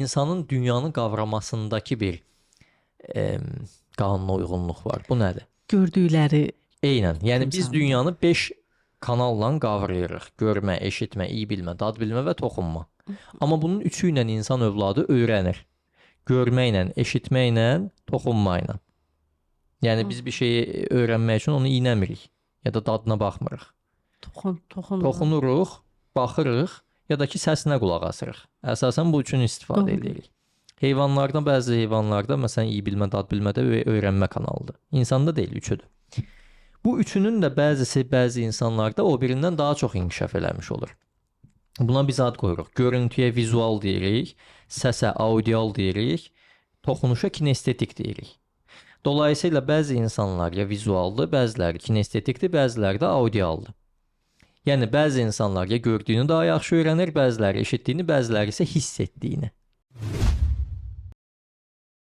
İnsanın dünyanı qavramasındakı bir qanuna uyğunluq var. Bu nədir? Gördükləri Eynən. Yəni biz timsalında. dünyanı 5 kanalla qavrayırıq. Görmə, eşitmə, iyi bilmə, dad bilmə və toxunma. Amma bunun üçü ilə insan övladı öyrənir. Görməklə, eşitməklə, toxunmayla. Yəni biz bir şeyi öyrənmək üçün onu iynəmirik ya da dadına baxmırıq. Toxunuruq, baxırıq ya da ki səsinə qulaq asırıq. Əsasən bu üçün istifadə Doğru. edirik. Heyvanlardan bəzi heyvanlarda məsələn iyi bilmə, dad bilmədə öyrənmə kanalıdır. İnsanda deyil, üçüdür. Bu üçünün də bəzi insanlarda o birindən daha çox inkişaf eləmiş olur. Buna biz ad qoyuruq. Görüntüyə vizual deyirik, səsə audial deyirik, toxunuşa kinestetik deyirik. Dolayısıyla bəzi insanlar ya vizualdır, bəziləri kinestetikdir, bəziləri də audialdır. Yəni bəzi insanlar ya gördüyünü daha yaxşı öyrənir, bəziləri eşitdiyini, bəziləri isə hiss etdiyini.